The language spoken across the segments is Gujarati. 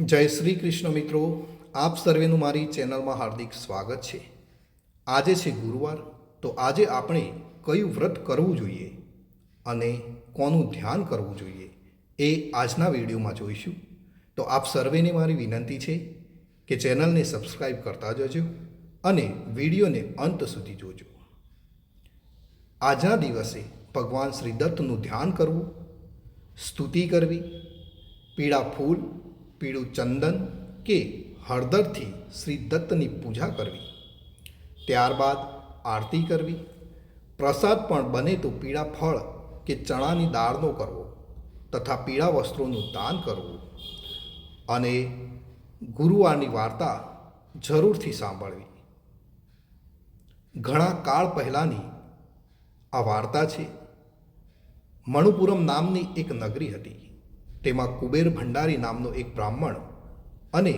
જય શ્રી કૃષ્ણ મિત્રો, આપ સર્વેનું મારી ચેનલમાં હાર્દિક સ્વાગત છે. આજે છે ગુરુવાર, તો આજે આપણે કયું વ્રત કરવું જોઈએ અને કોનું ધ્યાન કરવું જોઈએ એ આજના વિડીયોમાં જોઈશું. તો આપ સર્વેને મારી વિનંતી છે કે ચેનલને સબસ્ક્રાઈબ કરતા જજો અને વિડીયોને અંત સુધી જોજો. આજના દિવસે ભગવાન શ્રી દત્તનું ધ્યાન કરવું, સ્તુતિ કરવી, પીળા ફૂલ, પીળું ચંદન કે હળદરથી શ્રી દત્તની પૂજા કરવી, ત્યારબાદ આરતી કરવી, પ્રસાદ પણ બને તો પીળા ફળ કે ચણાની દાળનો કરવો તથા પીળા વસ્ત્રોનું દાન કરવું અને ગુરુવારની વાર્તા જરૂરથી સાંભળવી. ઘણા કાળ પહેલાંની આ વાર્તા છે. મણુપુરમ નામની એક નગરી હતી. તેમાં કુબેર ભંડારી નામનો એક બ્રાહ્મણ અને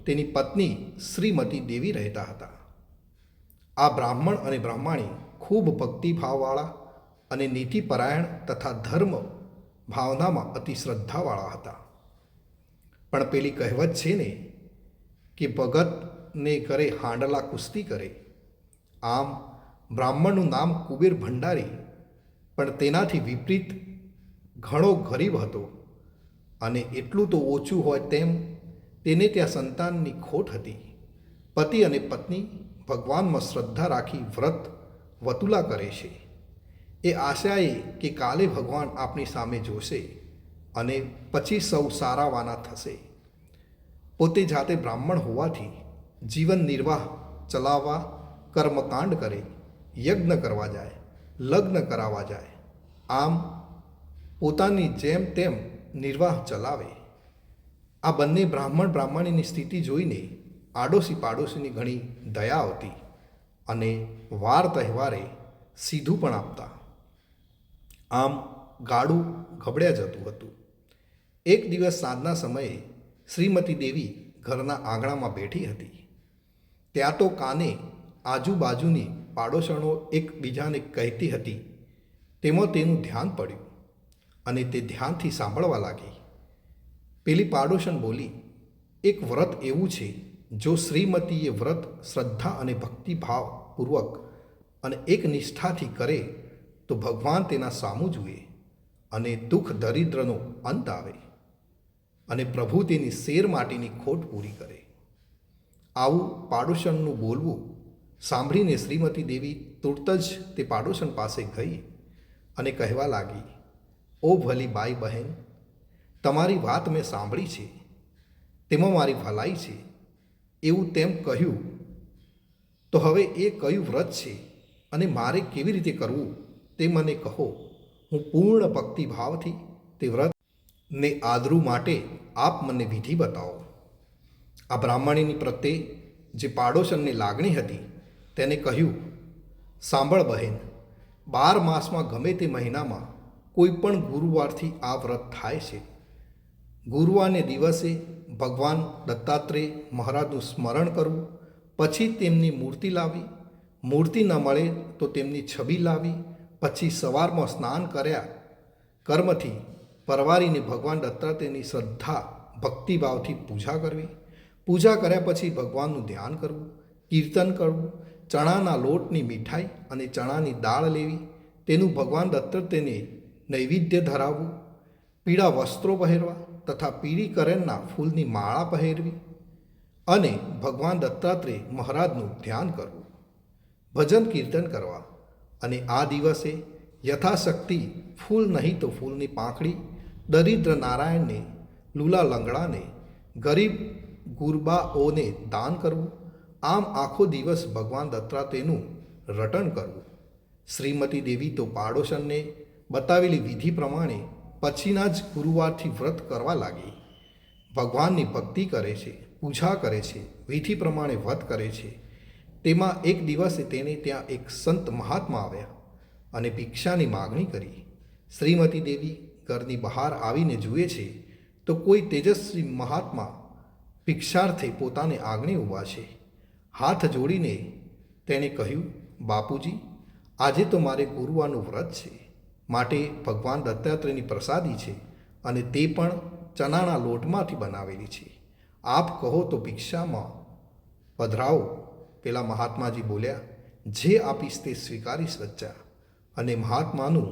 તેની પત્ની શ્રીમતી દેવી રહેતા હતા. આ બ્રાહ્મણ અને બ્રાહ્મણી ખૂબ ભક્તિભાવવાળા અને નીતિપરાયણ તથા ધર્મ ભાવનામાં અતિ શ્રદ્ધાવાળા હતા. પણ પેલી કહેવત છે ને કે ભગતને કરે હાંડલા કુસ્તી કરે, આમ બ્રાહ્મણનું નામ કુબેર ભંડારી પણ તેનાથી વિપરીત ઘણો ગરીબ હતો અને એટલું તો ઓછું હોય તેમ તેને ત્યાં સંતાનની ખોટ હતી. પતિ અને પત્ની ભગવાનમાં શ્રદ્ધા રાખી વ્રત વતુલા કરે છે એ આશાએ કે કાલે ભગવાન આપણી સામે જોશે અને પછી સૌ સારાવાના થશે. પોતે જાતે બ્રાહ્મણ હોવાથી જીવન નિર્વાહ ચલાવવા કર્મકાંડ કરે, યજ્ઞ કરવા જાય, લગ્ન કરાવવા જાય, આમ પોતાની જેમ તેમ નિર્વાહ ચલાવે. આ બંને બ્રાહ્મણ બ્રાહ્મણીની સ્થિતિ જોઈને આડોશી પાડોશીની ઘણી દયા આવતી અને વાર તહેવારે સીધું પણ આપતા. આમ ગાડું ગબડ્યા જતું હતું. એક દિવસ સાંજના સમયે શ્રીમતી દેવી ઘરના આંગણામાં બેઠી હતી. ત્યાં તો કાને આજુબાજુની પાડોશણો એકબીજાને કહેતી હતી. તેમાં તેનું ધ્યાન પડ્યું અને તે ધ્યાનથી સાંભળવા લાગી. પેલી પાડોશન બોલી, એક વ્રત એવું છે, જો શ્રીમતીએ વ્રત શ્રદ્ધા અને ભક્તિભાવપૂર્વક અને એક નિષ્ઠાથી કરે તો ભગવાન તેના સામું જુએ અને દુઃખ દરિદ્રનો અંત આવે અને પ્રભુ તેની શેર માટીની ખોટ પૂરી કરે. આવું પાડોશનનું બોલવું સાંભળીને શ્રીમતી દેવી તુરત જ તે પાડોશન પાસે ગઈ અને કહેવા લાગી, ઓ ભલી બાઈ બહેન, તમારી વાત મેં સાંભળી છે, તેમાં મારી ભલાઈ છે એવું તેમ કહ્યું, તો હવે એ કયું વ્રત છે અને મારે કેવી રીતે કરવું તે મને કહો. હું પૂર્ણ ભક્તિભાવથી તે વ્રતને આદરું માટે આપ મને વિધિ બતાવો. આ બ્રાહ્મણીની પ્રત્યે જે પાડોશનની લાગણી હતી તેને કહ્યું, સાંભળ બહેન, 12 માસમાં ગમે તે મહિનામાં કોઈ પણ ગુરુવારથી આ વ્રત થાય છે. ગુરુવારને દિવસે ભગવાન દત્તાત્રેય મહારાજનું સ્મરણ કરવું, પછી તેમની મૂર્તિ લાવી, મૂર્તિ ન મળે તો તેમની છબી લાવી, પછી સવારમાં સ્નાન કર્યા કર્મથી પરવારીને ભગવાન દત્તાત્રેયની શ્રદ્ધા ભક્તિભાવથી પૂજા કરવી. પૂજા કર્યા પછી ભગવાનનું ધ્યાન કરવું, કીર્તન કરવું, ચણાના લોટની મીઠાઈ અને ચણાની દાળ લેવી, તેનું ભગવાન દત્તાત્રેયને નૈવેદ્ય ધરાવવું, પીળા વસ્ત્રો પહેરવા તથા પીળી કરેણના ફૂલની માળા પહેરવી અને ભગવાન દત્તાત્રેય મહારાજનું ધ્યાન કરવું, ભજન કીર્તન કરવા અને આ દિવસે યથાશક્તિ ફૂલ નહીં તો ફૂલની પાંખડી દરિદ્ર નારાયણને, લૂલા લંગડાને, ગરીબ ગુરબાઓને દાન કરવું. આમ આખો દિવસ ભગવાન દત્તાત્રેયનું રટણ કરવું. શ્રીમતી દેવી તો પાડોશનને બતાવેલી વિધિ પ્રમાણે પછીના જ ગુરુવારથી વ્રત કરવા લાગી. ભગવાનની ભક્તિ કરે છે, પૂજા કરે છે, વિધિ પ્રમાણે વ્રત કરે છે. તેમાં એક દિવસે તેને ત્યાં એક સંત મહાત્મા આવ્યા અને ભિક્ષાની માગણી કરી. શ્રીમતી દેવી ઘરની બહાર આવીને જુએ છે તો કોઈ તેજસ્વી મહાત્મા ભિક્ષાર્થે પોતાને આંગણે ઊભા છે. હાથ જોડીને તેણે કહ્યું, બાપુજી, આજે તો મારે ગુરુવારનું વ્રત છે, માટે ભગવાન દત્તાત્રેયની પ્રસાદી છે અને તે પણ ચણાના લોટમાંથી બનાવેલી છે. આપ કહો તો ભિક્ષામાં પધરાવો. પેલા મહાત્માજી બોલ્યા, જે આપીશ તે સ્વીકારીશ બચ્ચા. અને મહાત્માનું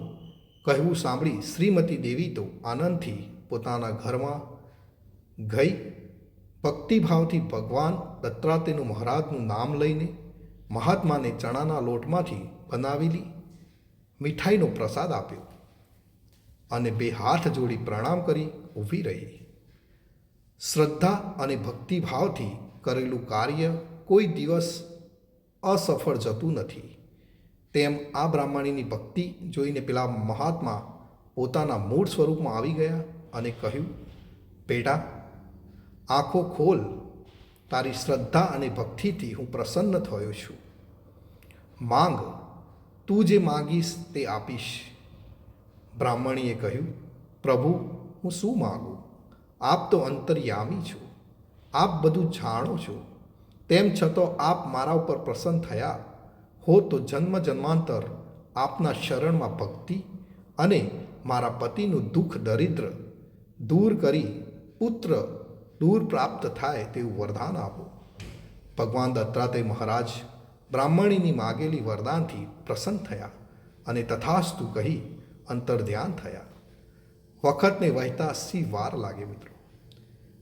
કહેવું સાંભળી શ્રીમતી દેવી તો આનંદથી પોતાના ઘરમાં ગઈ. ભક્તિભાવથી ભગવાન દત્તાત્રેયનું મહારાજનું નામ લઈને મહાત્માને ચણાના લોટમાંથી બનાવેલી મીઠાઈનો પ્રસાદ આપ્યો અને બે હાથ જોડી પ્રણામ કરી ઊભી રહી. શ્રદ્ધા અને ભક્તિભાવથી કરેલું કાર્ય કોઈ દિવસ અસફળ જતું નથી. તેમ આ બ્રાહ્મણીની ભક્તિ જોઈને પેલા મહાત્મા પોતાના મૂળ સ્વરૂપમાં આવી ગયા અને કહ્યું, બેટા, આંખો ખોલ. તારી શ્રદ્ધા અને ભક્તિથી હું પ્રસન્ન થયો છું. માંગ, તું જે માગીશ તે આપીશ. બ્રાહ્મણીએ કહ્યું, પ્રભુ, હું શું માગું? આપ તો અંતર્યામી છો, આપ બધું જાણો છો. તેમ છતાં આપ મારા ઉપર પ્રસન્ન થયા હો તો જન્મ જન્માંતર આપના શરણમાં ભક્તિ અને મારા પતિનું દુઃખ દરિદ્ર દૂર કરી પુત્ર દૂર પ્રાપ્ત થાય તેવું વરદાન આપો. ભગવાન દત્તાત્રેય મહારાજ બ્રાહ્મણીની માગેલી વરદાનથી પ્રસન્ન થયા અને તથાસ્તુ કહી અંતર્ધ્યાન થયા. વખતને વહેતા સી વાર લાગે મિત્રો.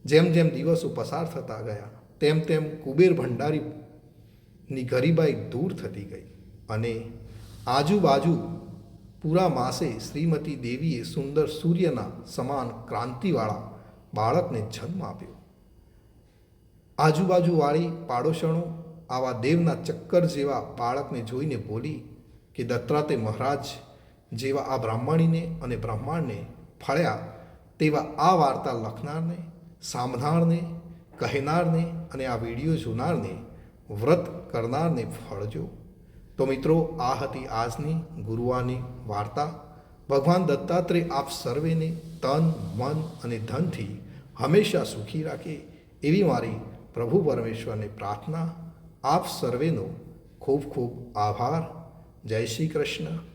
જેમ જેમ દિવસો પસાર થતા ગયા તેમ તેમ કુબેર ભંડારીની ગરીબાઈ દૂર થતી ગઈ અને આજુબાજુ પૂરા માસે શ્રીમતી દેવીએ સુંદર સૂર્યના સમાન ક્રાંતિવાળા બાળકને જન્મ આપ્યો. આજુબાજુવાળી પાડોશણો આવા દેવના ચક્કર જેવા બાળકને જોઈને બોલી કે દત્તાત્રેય મહારાજ જેવા આ બ્રાહ્મણીને અને બ્રહ્માંડને ફળ્યા તેવા આ વાર્તા લખનારને, સાંભળનારને, કહેનારને અને આ વિડીયો જોનારને, વ્રત કરનારને ફળજો. તો મિત્રો, આ હતી આજની ગુરુવારની વાર્તા. ભગવાન દત્તાત્રેય આપ સર્વેને તન, મન અને ધનથી હંમેશા સુખી રાખે એવી મારી પ્રભુ પરમેશ્વરને પ્રાર્થના. આપ સર્વેનો ખૂબ ખૂબ આભાર. જય શ્રી કૃષ્ણ.